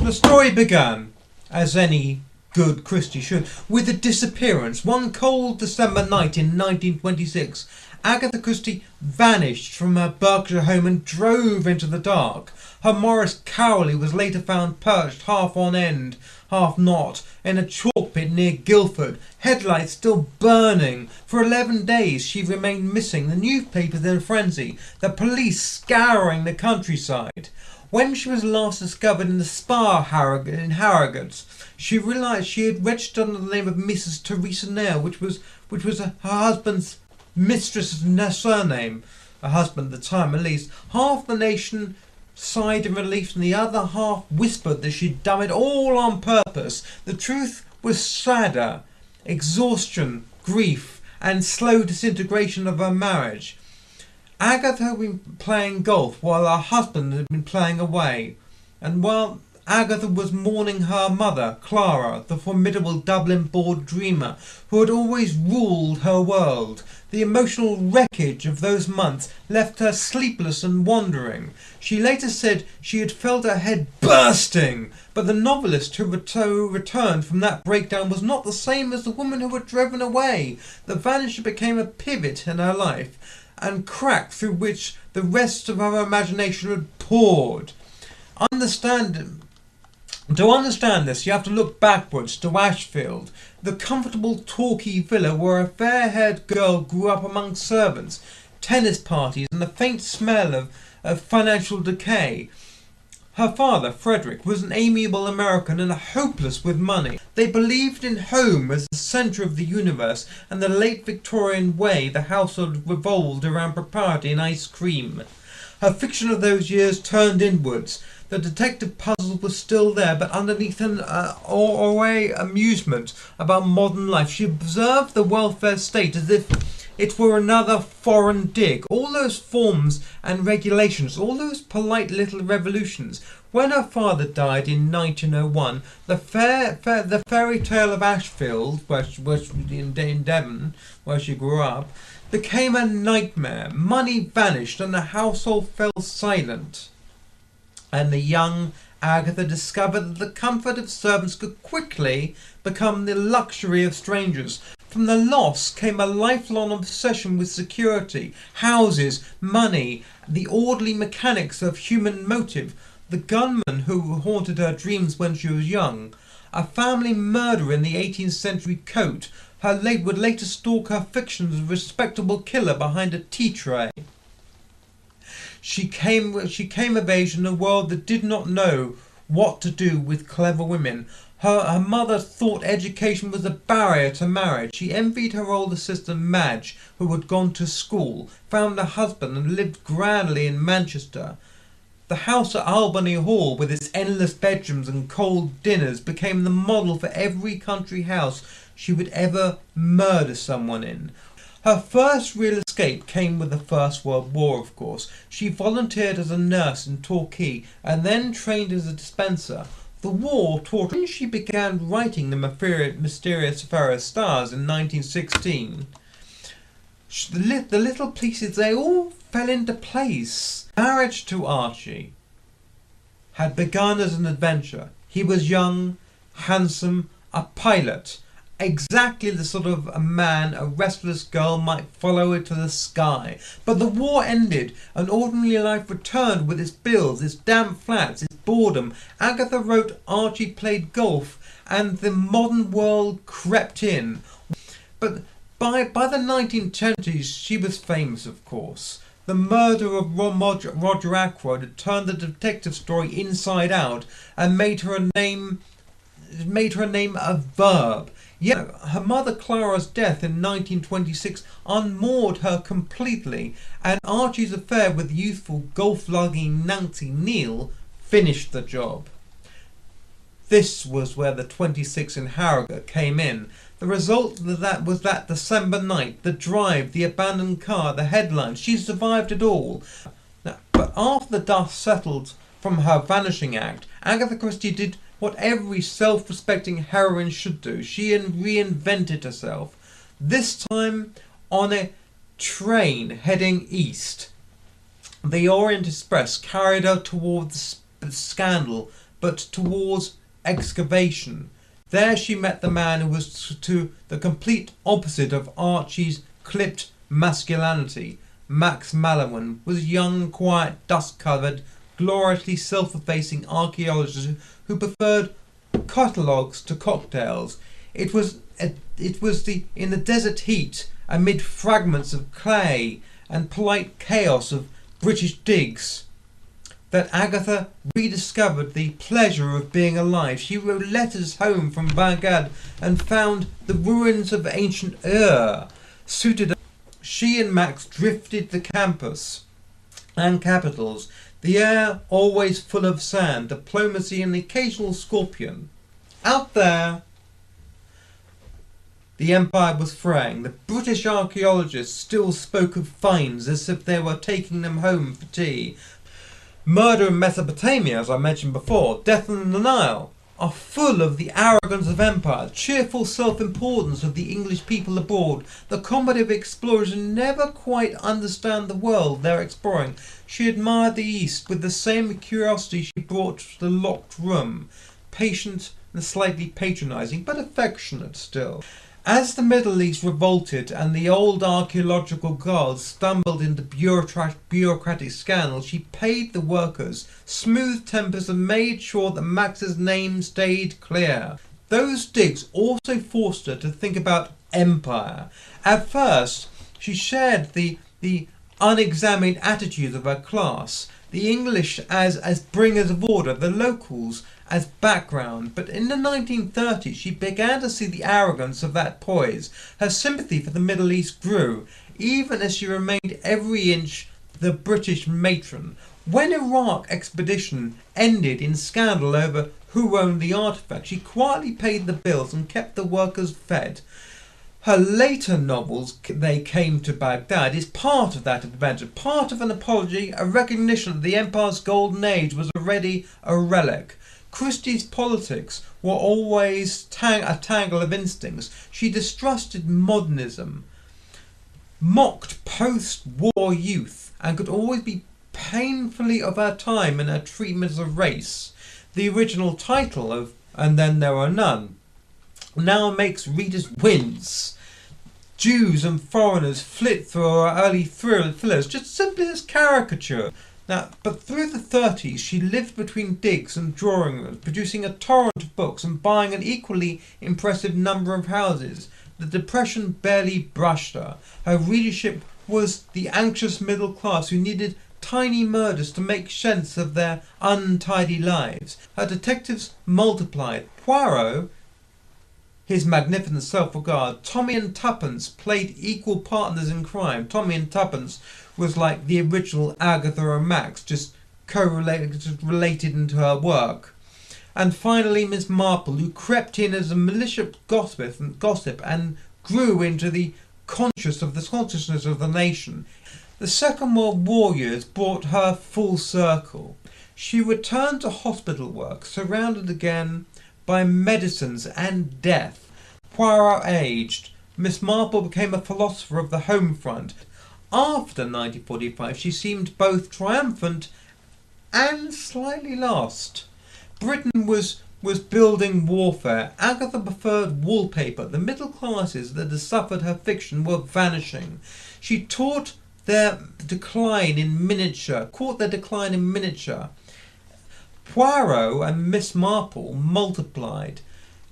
The story began, as any good Christie should, with a disappearance. One cold December night in 1926, Agatha Christie vanished from her Berkshire home and drove into the dark. Her Morris Cowley was later found perched half on end, half not, in a chalk pit near Guildford, headlights still burning. For 11 days she remained missing, the newspapers in a frenzy, the police scouring the countryside. When she was last discovered in the spa in Harrogate's, she realised she had registered under the name of Mrs. Teresa Nail, which was her husband's mistress's surname. Her husband at the time, at least. Half the nation sighed in relief, and the other half whispered that she'd done it all on purpose. The truth was sadder: exhaustion, grief, and slow disintegration of her marriage. Agatha had been playing golf while her husband had been playing away, and while Agatha was mourning her mother, Clara, the formidable Dublin-born dreamer who had always ruled her world. The emotional wreckage of those months left her sleepless and wandering. She later said she had felt her head bursting, but the novelist who returned from that breakdown was not the same as the woman who had driven away. The vanisher became a pivot in her life, and crack through which the rest of her imagination had poured. To understand this, you have to look backwards to Ashfield, the comfortable Torquay villa where a fair-haired girl grew up among servants, tennis parties, and the faint smell of financial decay. Her father, Frederick, was an amiable American and hopeless with money. They believed in home as the centre of the universe, and the late Victorian way the household revolved around propriety and ice cream. Her fiction of those years turned inwards. The detective puzzle was still there, but underneath an away amusement about modern life. She observed the welfare state as if it were another foreign dig. All those forms and regulations, all those polite little revolutions. When her father died in 1901, the fairy tale of Ashfield, in Devon, where she grew up, became a nightmare. Money vanished and the household fell silent. And the young Agatha discovered that the comfort of servants could quickly become the luxury of strangers. From the loss came a lifelong obsession with security, houses, money, the orderly mechanics of human motive, the gunman who haunted her dreams when she was young, a family murderer in the 18th century coat, would later stalk her fictions as a respectable killer behind a tea tray. She came of age in a world that did not know what to do with clever women. Her mother thought education was a barrier to marriage. She envied her older sister Madge, who had gone to school, found a husband, and lived grandly in Manchester. The house at Albany Hall, with its endless bedrooms and cold dinners, became the model for every country house she would ever murder someone in. Her first real escape came with the First World War, of course. She volunteered as a nurse in Torquay and then trained as a dispenser. The war taught her. When she began writing The Mysterious Affair of Stars in 1916, the little pieces, they all fell into place. Marriage to Archie had begun as an adventure. He was young, handsome, a pilot. Exactly the sort of a man a restless girl might follow it to the sky. But the war ended, and ordinary life returned with its bills, its damp flats, its boredom. Agatha wrote, Archie played golf, and the modern world crept in. But by the 1920s, she was famous, of course. The murder of Roger Ackroyd had turned the detective story inside out and made her a name a verb. Yet her mother Clara's death in 1926 unmoored her completely, and Archie's affair with youthful golf-lugging Nancy Neal finished the job. This was where the 26 in Harrogate came in. The result of that was that December night, the drive, the abandoned car, the headlines. She survived it all. But after the dust settled from her vanishing act, Agatha Christie did what every self-respecting heroine should do. She reinvented herself. This time on a train heading east. The Orient Express carried her towards the scandal but towards excavation. There she met the man who was to the complete opposite of Archie's clipped masculinity. Max Mallowan was young, quiet, dust-covered, gloriously self-effacing archaeologist who preferred catalogues to cocktails. It was in the desert heat, amid fragments of clay and polite chaos of British digs, that Agatha rediscovered the pleasure of being alive. She wrote letters home from Baghdad and found the ruins of ancient Ur suited. She and Max drifted the campus and capitals, the air always full of sand, diplomacy and the occasional scorpion. Out there, the empire was fraying. The British archaeologists still spoke of finds as if they were taking them home for tea. Murder in Mesopotamia, as I mentioned before, death in the Nile, are full of the arrogance of empire, cheerful self-importance of the English people abroad, the combative explorers who never quite understand the world they're exploring. She admired the East with the same curiosity she brought to the locked room, patient and slightly patronising, but affectionate still. As the Middle East revolted and the old archaeological guards stumbled into bureaucratic scandals, she paid the workers smooth tempers and made sure that Max's name stayed clear. Those digs also forced her to think about empire. At first, she shared the unexamined attitudes of her class, the English as bringers of order, the locals as background, but in the 1930s she began to see the arrogance of that poise. Her sympathy for the Middle East grew, even as she remained every inch the British matron. When Iraq expedition ended in scandal over who owned the artifact, she quietly paid the bills and kept the workers fed. Her later novels, They Came to Baghdad, is part of that adventure, part of an apology, a recognition that the empire's golden age was already a relic. Christie's politics were always a tangle of instincts. She distrusted modernism, mocked post-war youth, and could always be painfully of her time in her treatment of race. The original title of And Then There Are None now makes readers wince. Jews and foreigners flit through her early thrillers just simply as caricature. Now, but through the 30s she lived between digs and drawing rooms, producing a torrent of books and buying an equally impressive number of houses. The Depression barely brushed her. Her readership was the anxious middle class who needed tiny murders to make sense of their untidy lives. Her detectives multiplied. Poirot, his magnificent self-regard, Tommy and Tuppence played equal partners in crime. Tommy and Tuppence was like the original Agatha and Max, just related into her work. And finally Miss Marple, who crept in as a malicious gossip and grew into the consciousness of the nation. The Second World War years brought her full circle. She returned to hospital work, surrounded again by medicines and death. Poirot aged. Miss Marple became a philosopher of the home front. After 1945 she seemed both triumphant and slightly lost. Britain was building warfare. Agatha preferred wallpaper. The middle classes that had suffered her fiction were vanishing. She caught their decline in miniature. Poirot and Miss Marple multiplied,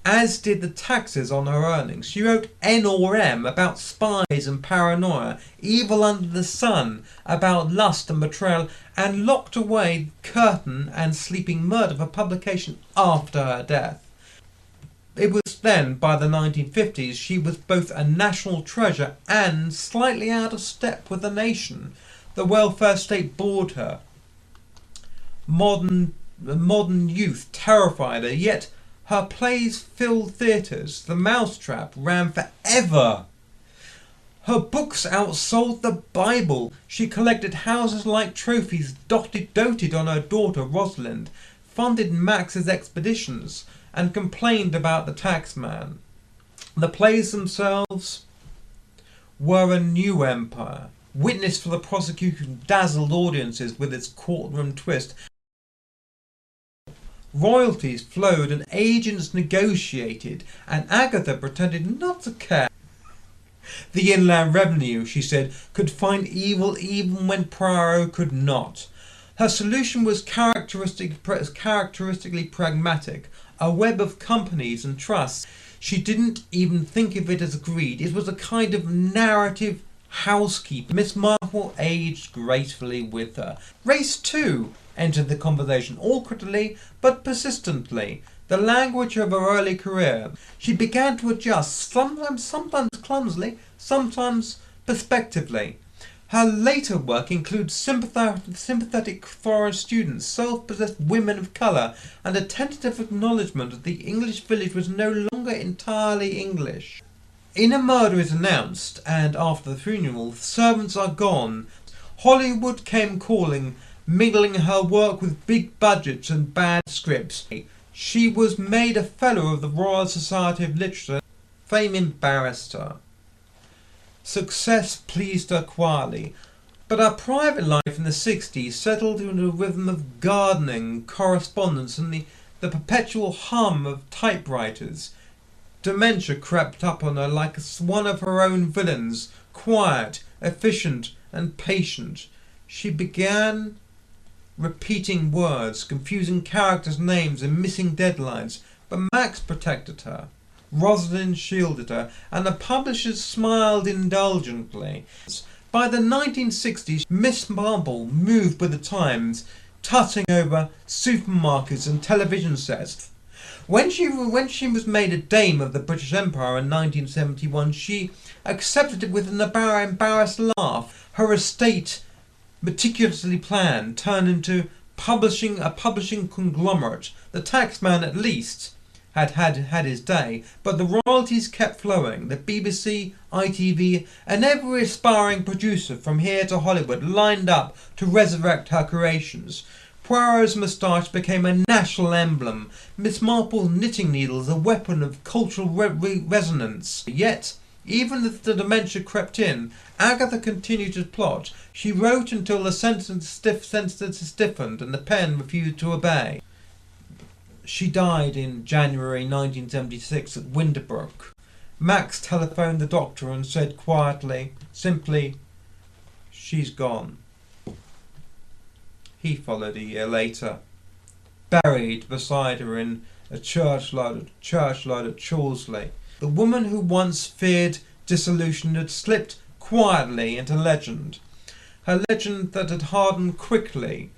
as did the taxes on her earnings. She wrote N or M about spies and paranoia, Evil Under the Sun about lust and betrayal, and locked away Curtain and Sleeping Murder for publication after her death. It was then, by the 1950s, she was both a national treasure and slightly out of step with the nation. The welfare state bored her. Modern youth terrified her, yet her plays filled theatres. The Mousetrap ran forever. Her books outsold the Bible. She collected houses like trophies, doted on her daughter Rosalind, funded Max's expeditions, and complained about the taxman. The plays themselves were a new empire. Witness for the prosecution dazzled audiences with its courtroom twist. Royalties flowed and agents negotiated, and Agatha pretended not to care. The Inland Revenue, she said, could find evil even when Poirot could not. Her solution was characteristically pragmatic, a web of companies and trusts. She didn't even think of it as greed. It was a kind of narrative housekeeper. Miss Marple aged gracefully with her. Race, too, entered the conversation awkwardly but persistently. The language of her early career. She began to adjust, sometimes clumsily, sometimes perspectively. Her later work includes sympathetic foreign students, self-possessed women of colour, and a tentative acknowledgement that the English village was no longer entirely English. In A Murder is Announced, and After the Funeral, Servants Are Gone, Hollywood came calling, mingling her work with big budgets and bad scripts. She was made a Fellow of the Royal Society of Literature. Fame embarrassed her. Success pleased her quietly, but her private life in the 60s settled into a rhythm of gardening, correspondence, and the perpetual hum of typewriters. Dementia crept up on her like one of her own villains, quiet, efficient, and patient. She began repeating words, confusing characters' names, and missing deadlines, but Max protected her. Rosalind shielded her, and the publishers smiled indulgently. By the 1960s, Miss Marple moved with the times, tutting over supermarkets and television sets. When she was made a Dame of the British Empire in 1971, she accepted it with an embarrassed laugh. Her estate, meticulously planned, turned into a publishing conglomerate. The taxman, at least, had his day, but the royalties kept flowing. The BBC, ITV, and every aspiring producer from here to Hollywood lined up to resurrect her creations. Poirot's moustache became a national emblem. Miss Marple's knitting needles a weapon of cultural resonance. Yet, even as the dementia crept in, Agatha continued to plot. She wrote until the sentences stiffened and the pen refused to obey. She died in January 1976 at Winterbrook. Max telephoned the doctor and said quietly, simply, "She's gone." He followed a year later, buried beside her in a churchyard at Chorley. The woman who once feared dissolution had slipped quietly into legend, a legend that had hardened quickly.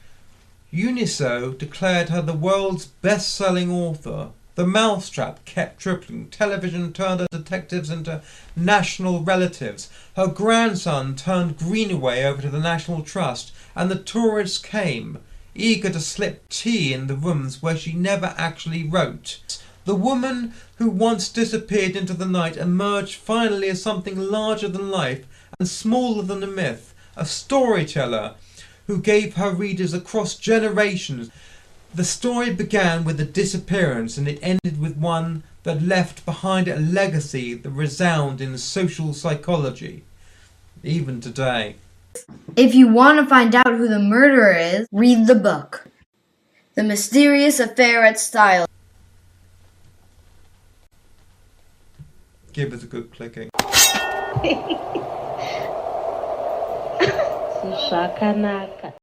Uniso declared her the world's best-selling author. The mousetrap kept tripling. Television turned her detectives into national relatives. Her grandson turned Greenaway over to the National Trust, and the tourists came, eager to slip tea in the rooms where she never actually wrote. The woman who once disappeared into the night emerged finally as something larger than life and smaller than a myth, a storyteller who gave her readers across generations. The story began with a disappearance, and it ended with one that left behind it a legacy that resounds in social psychology, even today. If you want to find out who the murderer is, read the book. The Mysterious Affair at Style. Give it a good clicking. Shakanaka.